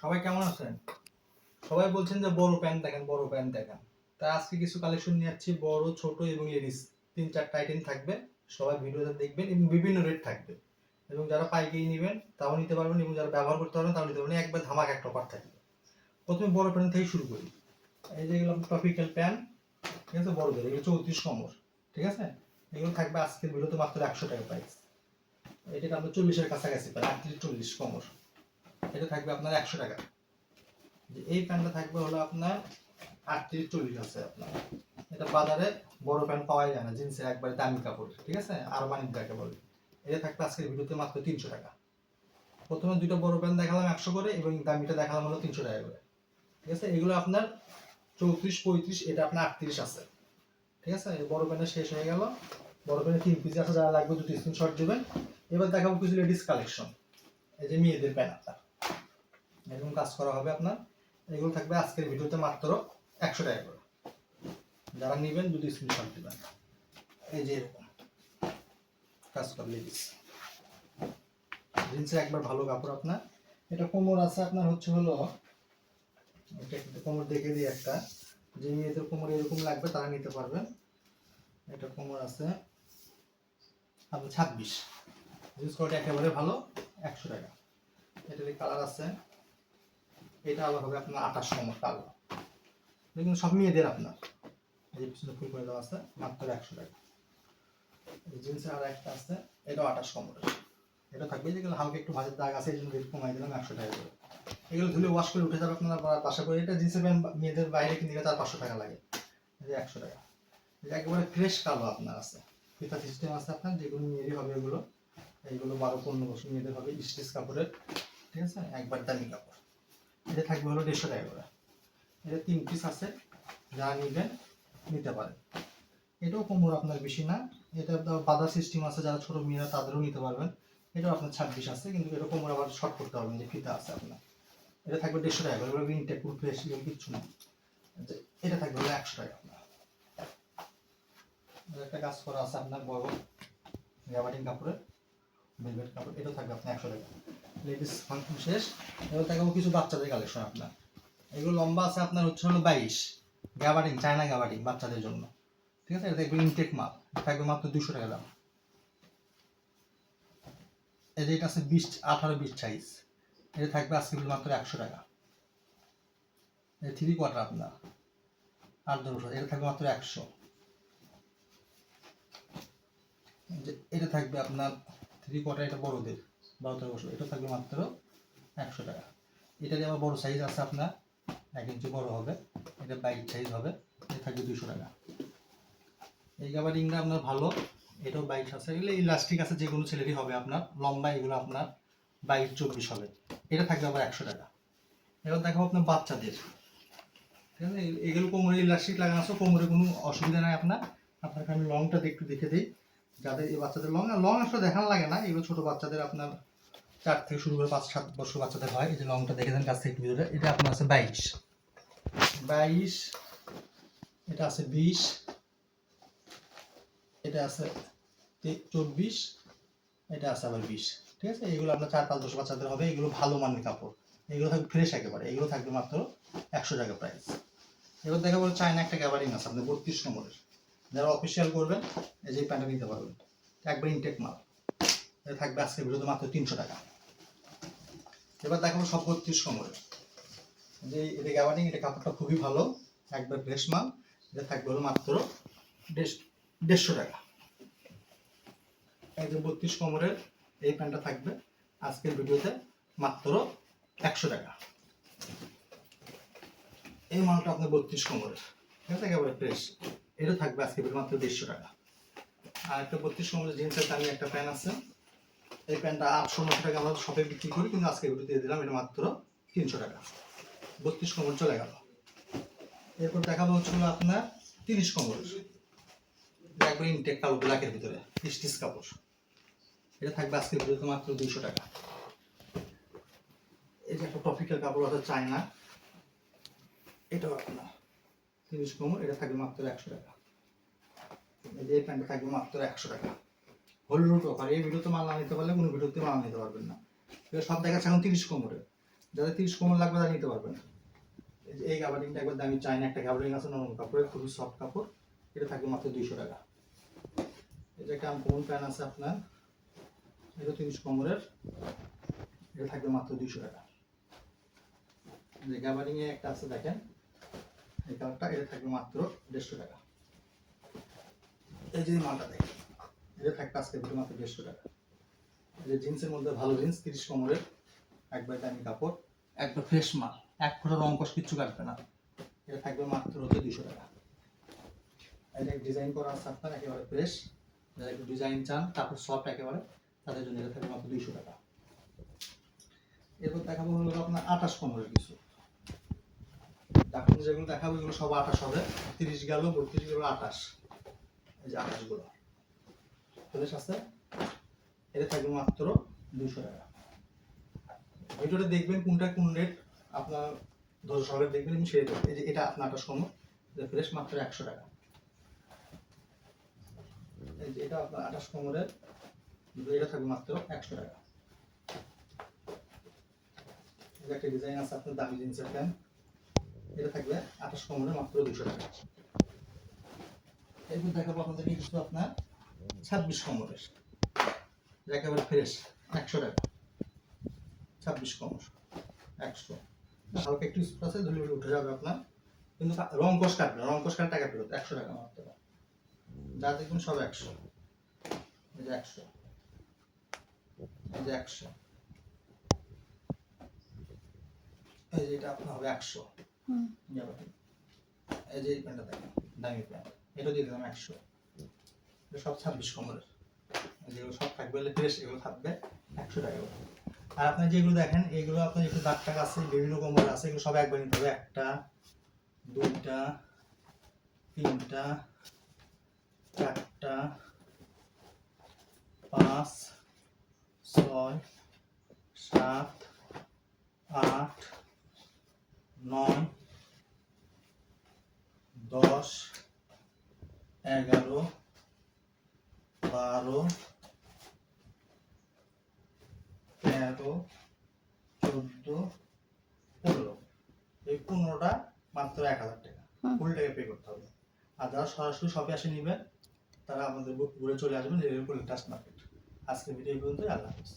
সবাই কেমন আছেন? সবাই বলছেন যে বড় প্যান্ট দেখেন, বড় প্যান্ট দেখান। তাই আজকে কিছু কালেকশন নিয়ে যাচ্ছি, বড়, ছোট এবং লেডিস 3-4টা আইটেম থাকবে। সবাই ভিডিওটা দেখবেন এবং বিভিন্ন রেট থাকবে। এবং যারা পাইকারি নেবেন তাও নিতে পারবেন এবং যারা ব্যবহার করতে পারবেন তাও নিতে পারবেন। একবার ধামাকা একটা অফার থাকবে। প্রথমে বড় প্যান্ট থেকে শুরু করি। এই যে এগুলো টপিক্যাল প্যান্ট, ঠিক আছে, বড়দের এগুলো 34 কোমর, ঠিক আছে। এগুলো থাকবে আজকের ভিডিওতে মাত্র 100 টাকা প্রাইস। এটা আপনার 40-এর কাছাকাছি প্রায় 38-40 কোমর। এটা থাকবে আপনার 100 টাকা। যে এই প্যান্টটা থাকবে হলো আপনার 38-40 আছে আপনার। এটা বাজারে বড় প্যান্ট পাওয়াই যায় না, জিন্সের একবারে দামি কাপড়, ঠিক আছে, আরমানি যাকে বলে। এটা থাকবে আজকের ভিডিওতে মাত্র 300 টাকা। প্রথমে দুটো বড় প্যান্ট দেখালাম 100 করে এবং দামিটা দেখালাম হলো 300 টাকা করে, ঠিক আছে। এগুলো আপনার 34-35, এটা আপনার 38 আছে, ঠিক আছে। বড় প্যান্টটা শেষ হয়ে গেল। বড় প্যান্টের 3 পিস আছে, যারা লাগবে দুটো স্ক্রিনশট দিবেন। এবার দেখাবো কিছু লেডিস কালেকশন। এই যে মেয়েদের প্যান্ট এরকম কাজ করা হবে আপনার। এগুলো থাকবে আজকের ভিডিওতে মাত্র 100 টাকা করে। যারা নেবেন দুটো স্ক্রিনশট দিবেন। এই যে এরকম কাজ করে লেডিস, জিন্সের একবার ভালো কাপড় আপনার। এটা কোমর আছে আপনার হচ্ছে হলো, এটা কোমর দেখে দিই একটা, যে মেয়েদের কোমর এরকম লাগবে তারা নিতে পারবেন। এটা কোমর আছে আপনার 26, জিন্স কোয়ালিটি একেবারে ভালো, 100 টাকা। এটার কালার আছে, এটা আবার হবে আপনার 28 কোমর কালো। দেখুন সব মেয়েদের আপনার। এই যে পিছনে ফুল করে দেওয়া আছে, মাত্র 100 টাকা। জিন্সের আর একটা আছে, এটাও 28 কোমর। এটা থাকবে, যেগুলো হালকা একটু ভাঁজের দাগ আছে এই জন্য রেট কমাই দিলাম 100 টাকা করে। এগুলো ধুলে ওয়াশ করে উঠে যাবে আপনারা বাসা করে। এটা জিন্সের প্যান্ট মেয়েদের বাইরে কিনতে গেলে তার 500 টাকা লাগে, এই যে 100 টাকা। এটা একেবারে ফ্রেশ কালো আপনার আছে, ফিতা সিস্টেম আছে আপনার, যেগুলো মেয়েরই হবে এগুলো। এইগুলো 12-15 বছর মেয়েদের হবে, স্টিচ কাপড়ের, ঠিক আছে, একবার দামি কাপড়। এটা থাকবে হলো 150 টাকা করে। এটা 3 পিস আছে, যারা নেবেন নিতে পারেন। এটাও কোমর আপনার বেশি না, এটা বাঁধা সিস্টেম আছে, যারা ছোট মেয়েরা তাদেরও নিতে পারবেন। এটাও আপনার 26 আছে, কিন্তু এটা কোমর আবার শর্ট করতে পারবেন, যে ফিতা আছে আপনার। এটা থাকবে 150 টাকা করে, এগুলো ইনটেক ফুল ফ্রেশ এগুলো কিচ্ছু না। এটা থাকবে হলো 100 টাকা আপনার। একটা কাজ করা আছে আপনার বড় গ্যাবার্ডিং কাপড়ের, ভেলভেট কাপড়, এটাও থাকবে আপনার 100 টাকা। লেডিস ফাংশন শেষ। এবার থাকবে কিছু বাচ্চাদের কালেকশন আপনার। এগুলো লম্বা আছে আপনার হচ্ছে হলো 22, গ্যাবার্ডিং, চায়না গ্যাবার্ডিং বাচ্চাদের জন্য, ঠিক আছে। এটা দেখবেন ইনটেক মাল, থাকবে মাত্র 200 টাকা দাম। এই যে এটা আছে 18-20 সাইজ, এটা থাকবে আজকে মাত্র 100 টাকা। এই 3/4 আপনার 8-10 বছর, এটা থাকবে মাত্র 100। এটা থাকবে আপনার 3/4, এটা বড়দের 12-13 বছর, এটা থাকবে মাত্র 100 টাকা। এটারই আবার বড় সাইজ আছে আপনার, 1 ইঞ্চি বড় হবে, এটা 22 সাইজ হবে, এটা থাকবে 200 টাকা। এই গাবারিংটা আপনার ভালো, এটাও 22 আছে, এগুলো ইলাস্টিক আছে, যে কোনো ছেলেরই হবে আপনার। লম্বা এগুলো আপনার 22-24 হবে, এটা থাকবে আবার 100 টাকা। এবার দেখাবো আপনার বাচ্চাদের, ঠিক আছে। এগুলো কোমরে ইলাস্টিক লাগানো আছে, কোমরে কোনো অসুবিধা নাই আপনার। আপনাকে আমি লংটা একটু দেখে দিই, যাদের এই বাচ্চাদের লং আসলে দেখানো লাগে না, এগুলো ছোট বাচ্চাদের আপনার 4 থেকে শুরু করে 5-7 বছর বাচ্চাদের হয়। এই যে লংটা দেখে দেন কাছ থেকে একটু ভিতরে, এটা আপনার আছে 22, এটা আছে 20, এটা আছে 24, এটা আছে আবার 20, ঠিক আছে। এগুলো আপনার 4-5 বছর বাচ্চাদের হবে, এগুলো ভালো মানের কাপড়, এগুলো থাকবে ফ্রেশ একেবারে। এগুলো থাকবে মাত্র 100 টাকা প্রাইস। এবার দেখা বলে চায়না একটা গ্যাবারিং আছে আপনার 32 নম্বরের, যারা অফিসিয়াল করবেন এই যে প্যান্টটা নিতে পারবেন, একবার ইনটেক মাল। এটা থাকবে আজকে ভিডিওতে মাত্র 300 টাকা। এবার দেখাবো সব 32 নম্বরের, যে এটা গ্যাবারিং, এটা কাপড়টা খুবই ভালো, একবার ফ্রেশ মাল। এটা থাকবে হলো মাত্র 150 টাকা। এই যে 32 কোমরের এই প্যান্টটা থাকবে আজকের ভিডিওতে মাত্র 100 টাকা। এই মালটা আপনার 32 কোমরের, ঠিক আছে, একেবারে ফ্রেশ। এটা থাকবে আজকে ভিডিও মাত্র 150 টাকা। আর একটা 32 কোমরের জিন্সের দামি একটা প্যান্ট আছে, এই প্যান্টটা 800-900 টাকা আমরা শপে বিক্রি করি, কিন্তু আজকে ভিডিও দিয়ে দিলাম এটা মাত্র 300 টাকা। 32 কোমর চলে গেল। এরপর দেখাবো হচ্ছিল আপনার 30 কোমরের, একবার ইনটেক কালো ব্ল্যাকের ভিতরে স্টিচ কাপড়, এটা থাকবে আজকে ভিডিওতে মাত্র 200 টাকা। এই যে একটা টপিক্যাল কাপড় আছে চায়না, এটাও আপনার 30 কোমর, এটা থাকবে মাত্র 100 টাকা। এই যে এই প্যান্টটা থাকবে মাত্র 100 টাকা। হলুদ অফার, এই ভিডিওতে মাল না নিতে পারলে কোনো ভিডিওতে মাল নিতে পারবেন না। এবার সব দেখাচ্ছে এখন 30 কোমরে। যাদের 30 কমর লাগবে তারা নিতে পারবেন। এই গাবার্ডিংটা একবার দামি চাইনা একটা গাবার্ডিং আছে নরম কাপড়ের, খুবই সফট কাপড়, এটা থাকবে মাত্র 200 টাকা। এই যে একটা আনকমন প্যান্ট আছে আপনার, এটা 30 কমরের, এটা থাকবে মাত্র 200 টাকা। যে গাবার্ডিং এ একটা আছে দেখেন এই কালারটা, এটা থাকবে মাত্র 150 টাকা। এই যে মালটা দেখেন, এটা থাকবে আজকে ভিডিও মাত্র 150 টাকা। এই যে জিন্সের মধ্যে ভালো জিন্স 30 কমরের, একবার দামি কাপড়, একবার ফ্রেশ মাল, এক ফোঁটা রং কষ কিচ্ছু কাটবে না, এটা থাকবে মাত্র 200 টাকা। এটা ডিজাইন করা আছে আপনার একেবারে ফ্রেশ, যারা একটু ডিজাইন চান তারপর সফট একেবারে, তাদের জন্য এটা থাকবে মাত্র 200 টাকা। এরপর দেখাবো হলো আপনার 28 কমরের কিছু, এখন যেগুলো দেখাবো এগুলো সব 28 হবে, 30 গেল 32 গেল 28, এই যে 28 গুলো ফ্রেশ আছে, এটা থাকবে মাত্র 200 টাকা। ভিডিওটা দেখবেন কোনটা কোন রেট আপনার ধৈর্য সহকারে দেখবেন এবং সেই রেট। এই যে এটা আপনার 28 কমর, এটা ফ্রেশ মাত্র 100 টাকা। এই যে এটা আপনার 28 কমরের, এটা থাকবে মাত্র 100 টাকা। এটা একটা ডিজাইন আছে আপনার দামি জিন্সের প্যান্ট, এটা থাকবে 28 কমরের মাত্র 200 টাকা। এরপর দেখাবো আপনাদের কিছু আপনার 26 কমরের, একেবারে ফ্রেশ 100 টাকা। 26 কমর 100, হালকা একটু স্পট আছে, ধুলে উঠে যাবে আপনার, কিন্তু রং কষ কাটবে, রং কষ কাটে টাকা ফেরত, 100 টাকা মাত্র। যা দেখুন সব 100, এই যে 100, এই যে 100, এই যে এটা আপনার হবে 100। এই যে এই প্যান্টটা দেখেন দামি প্যান্ট, এটা দিয়ে দিলাম 100, এটা সব 26 কমরের, যেগুলো সব থাকবে ফ্রেশ, এগুলো থাকবে 100 টাকা। আর আপনি যেগুলো দেখেন এগুলো আপনার একটু দাগ টাগ আছে, বিভিন্ন কমর আছে, এগুলো সব একবার নিতে হবে, একটা দুইটা তিনটা চারটা 5 6 7 8 9 10 11 12 13 14 15, এই 15টা মাত্র 1000 টাকা, ফুল টাকা পে করতে হবে। আর যারা সরাসরি শপে আসে নেবেন তারা আমাদের ঘুরে চলে আসবেন রেলপুর লেটেস্ট মার্কেট। আজকের ভিডিও এই পর্যন্তই, আল্লাহ হাফেজ।